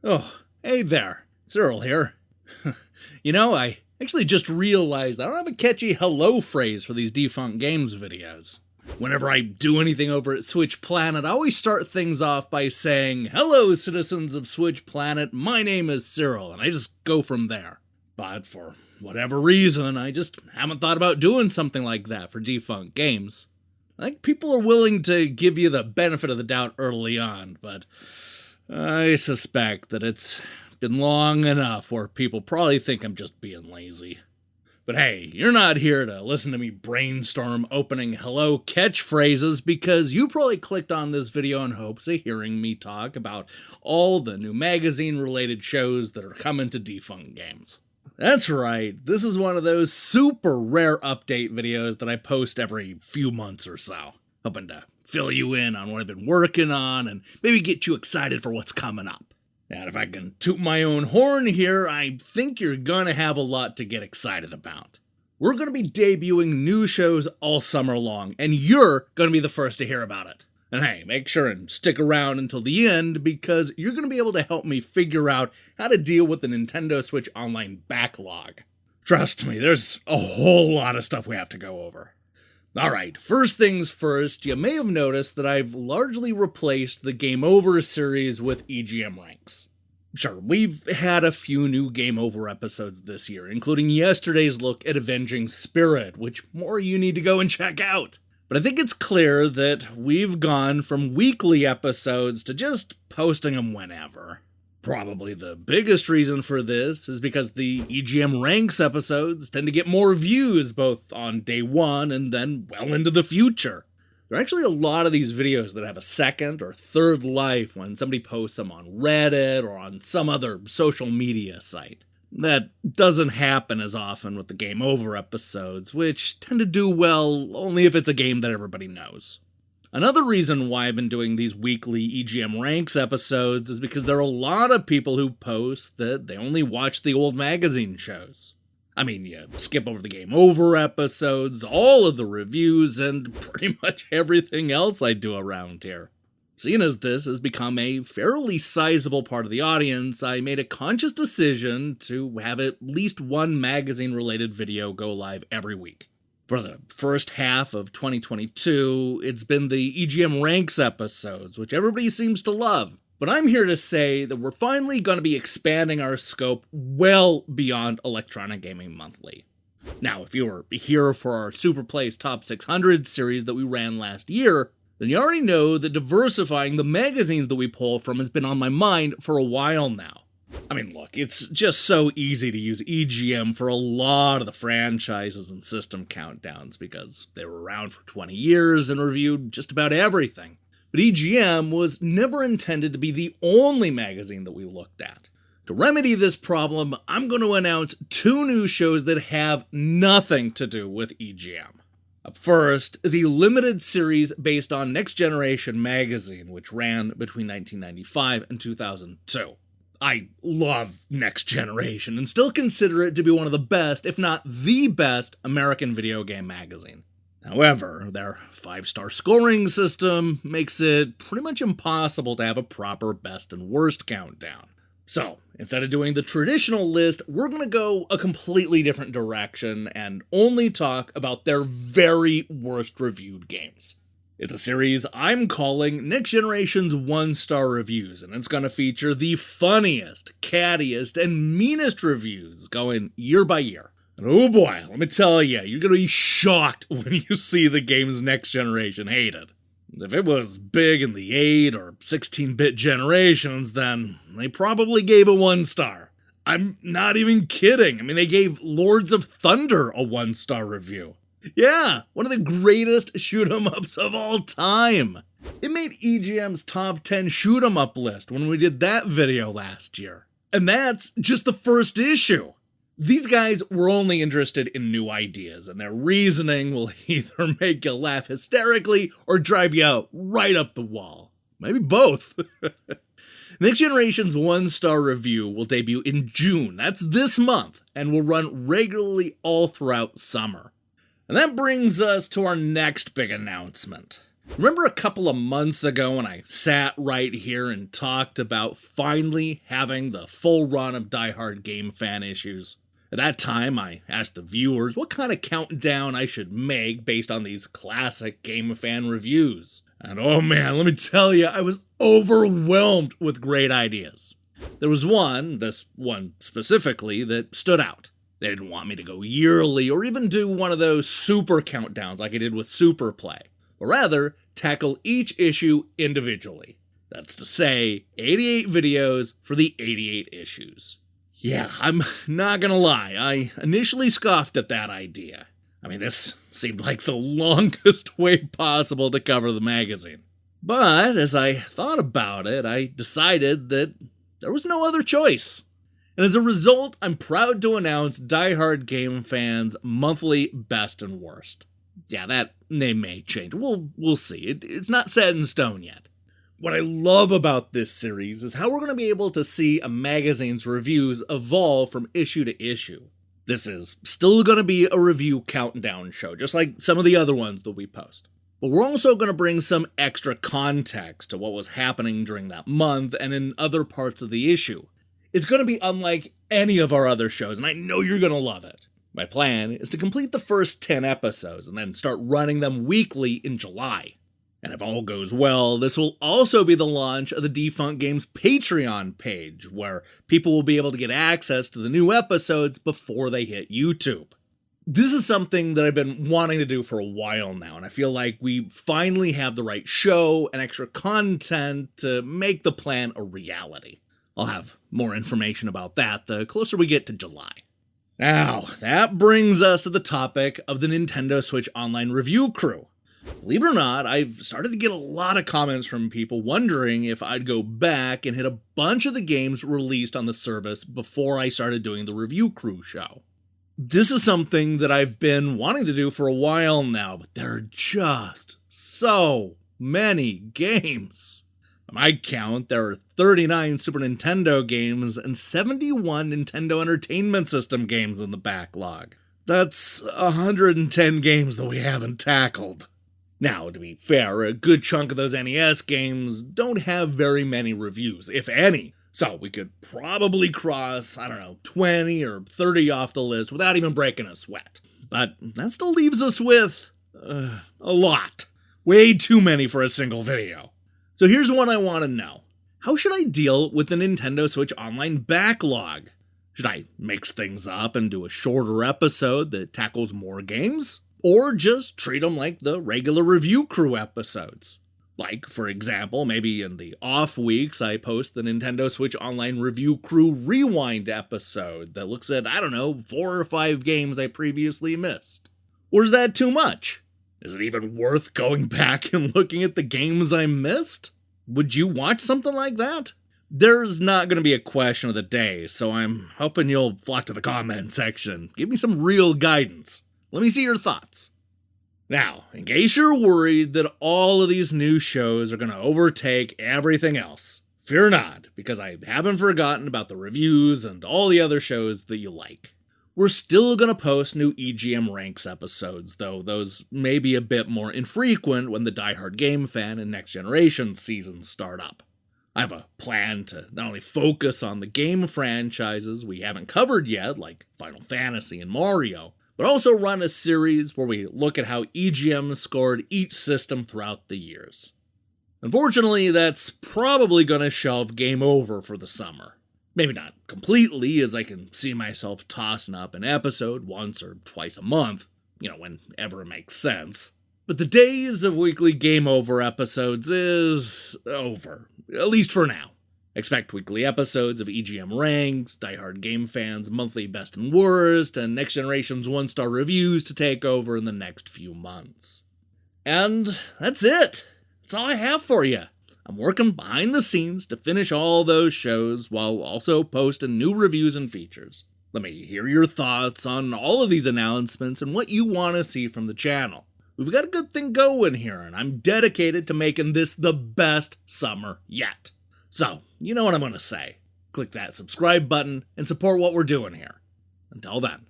Oh, hey there, Cyril here. I actually just realized I don't have a catchy hello phrase for these Defunct Games videos. Whenever I do anything over at Switch Planet, I always start things off by saying, "Hello, citizens of Switch Planet, my name is Cyril," and I just go from there. But for whatever reason, I just haven't thought about doing something like that for Defunct Games. I think people are willing to give you the benefit of the doubt early on, but I suspect that it's been long enough where people probably think I'm just being lazy. But hey, you're not here to listen to me brainstorm opening hello catchphrases because you probably clicked on this video in hopes of hearing me talk about all the new magazine-related shows that are coming to Defunct Games. That's right, this is one of those super rare update videos that I post every few months or so, hoping to fill you in on what I've been working on and maybe get you excited for what's coming up. And if I can toot my own horn here, I think you're gonna have a lot to get excited about. We're gonna be debuting new shows all summer long, and you're gonna be the first to hear about it. And hey, make sure and stick around until the end because you're gonna be able to help me figure out how to deal with the Nintendo Switch Online backlog. Trust me, there's a whole lot of stuff we have to go over. Alright, first things first, you may have noticed that I've largely replaced the Game Over series with EGM ranks. Sure, we've had a few new Game Over episodes this year, including yesterday's look at Avenging Spirit, which more you need to go and check out. But I think it's clear that we've gone from weekly episodes to just posting them whenever. Probably the biggest reason for this is because the EGM Ranks episodes tend to get more views both on day one and then well into the future. There are actually a lot of these videos that have a second or third life when somebody posts them on Reddit or on some other social media site. That doesn't happen as often with the Game Over episodes, which tend to do well only if it's a game that everybody knows. Another reason why I've been doing these weekly EGM Ranks episodes is because there are a lot of people who post that they only watch the old magazine shows. I mean, you skip over the Game Over episodes, all of the reviews, and pretty much everything else I do around here. Seeing as this has become a fairly sizable part of the audience, I made a conscious decision to have at least one magazine-related video go live every week. For the first half of 2022, it's been the EGM Ranks episodes, which everybody seems to love. But I'm here to say that we're finally going to be expanding our scope well beyond Electronic Gaming Monthly. Now, if you were here for our Super Plays Top 600 series that we ran last year, then you already know that diversifying the magazines that we pull from has been on my mind for a while now. I mean, look, it's just so easy to use EGM for a lot of the franchises and system countdowns because they were around for 20 years and reviewed just about everything. But EGM was never intended to be the only magazine that we looked at. To remedy this problem, I'm going to announce two new shows that have nothing to do with EGM. Up first is a limited series based on Next Generation magazine, which ran between 1995 and 2002. I love Next Generation and still consider it to be one of the best, if not the best, American video game magazine. However, their 5-star scoring system makes it pretty much impossible to have a proper best and worst countdown. So, instead of doing the traditional list, we're going to go a completely different direction and only talk about their very worst reviewed games. It's a series I'm calling Next Generation's 1-star reviews, and it's going to feature the funniest, cattiest, and meanest reviews going year by year. And oh boy, let me tell you, you're going to be shocked when you see the games Next Generation hated. If it was big in the 8 or 16-bit generations, then they probably gave a 1-star. I'm not even kidding. I mean, they gave Lords of Thunder a 1-star review. Yeah, one of the greatest shoot-'em-ups of all time. It made EGM's top 10 shoot-'em-up list when we did that video last year. And that's just the first issue. These guys were only interested in new ideas, and their reasoning will either make you laugh hysterically or drive you right up the wall. Maybe both. Next Generation's 1-star review will debut in June, that's this month, and will run regularly all throughout summer. And that brings us to our next big announcement. Remember a couple of months ago when I sat right here and talked about finally having the full run of Die Hard GameFan issues? At that time, I asked the viewers what kind of countdown I should make based on these classic GameFan reviews. And oh man, let me tell you, I was overwhelmed with great ideas. There was this one specifically, that stood out. They didn't want me to go yearly or even do one of those super countdowns like I did with Super Play, but rather tackle each issue individually. That's to say, 88 videos for the 88 issues. Yeah, I'm not gonna lie, I initially scoffed at that idea. I mean, this seemed like the longest way possible to cover the magazine. But as I thought about it, I decided that there was no other choice. And as a result, I'm proud to announce Die Hard GameFan's monthly best and worst. Yeah, that name may change. We'll see. It's not set in stone yet. What I love about this series is how we're going to be able to see a magazine's reviews evolve from issue to issue. This is still going to be a review countdown show, just like some of the other ones that we post. But we're also going to bring some extra context to what was happening during that month and in other parts of the issue. It's going to be unlike any of our other shows, and I know you're going to love it. My plan is to complete the first 10 episodes and then start running them weekly in July. And if all goes well, this will also be the launch of the Defunct Games Patreon page, where people will be able to get access to the new episodes before they hit YouTube. This is something that I've been wanting to do for a while now, and I feel like we finally have the right show and extra content to make the plan a reality. I'll have more information about that the closer we get to July. Now, that brings us to the topic of the Nintendo Switch Online review crew. Believe it or not, I've started to get a lot of comments from people wondering if I'd go back and hit a bunch of the games released on the service before I started doing the review crew show. This is something that I've been wanting to do for a while now, but there are just so many games. By my count, there are 39 Super Nintendo games and 71 Nintendo Entertainment System games in the backlog. That's 110 games that we haven't tackled. Now, to be fair, a good chunk of those NES games don't have very many reviews, if any, so we could probably cross, 20 or 30 off the list without even breaking a sweat. But that still leaves us with a lot. Way too many for a single video. So here's what I want to know. How should I deal with the Nintendo Switch Online backlog? Should I mix things up and do a shorter episode that tackles more games? Or just treat them like the regular review crew episodes? Like, for example, maybe in the off weeks I post the Nintendo Switch Online Review Crew Rewind episode that looks at, 4 or 5 games I previously missed. Or is that too much? Is it even worth going back and looking at the games I missed? Would you watch something like that? There's not going to be a question of the day, so I'm hoping you'll flock to the comment section. Give me some real guidance. Let me see your thoughts. Now, in case you're worried that all of these new shows are going to overtake everything else, fear not, because I haven't forgotten about the reviews and all the other shows that you like. We're still going to post new EGM Ranks episodes, though those may be a bit more infrequent when the Die Hard GameFan and Next Generation seasons start up. I have a plan to not only focus on the game franchises we haven't covered yet, like Final Fantasy and Mario, but also run a series where we look at how EGM scored each system throughout the years. Unfortunately, that's probably going to shelve Game Over for the summer. Maybe not completely, as I can see myself tossing up an episode once or twice a month, whenever it makes sense. But the days of weekly Game Over episodes is over, at least for now. Expect weekly episodes of EGM Ranks, Die Hard GameFan's monthly best and worst, and Next Generation's 1-star reviews to take over in the next few months. And that's it. That's all I have for you. I'm working behind the scenes to finish all those shows while also posting new reviews and features. Let me hear your thoughts on all of these announcements and what you want to see from the channel. We've got a good thing going here, and I'm dedicated to making this the best summer yet. So, you know what I'm going to say. Click that subscribe button and support what we're doing here. Until then.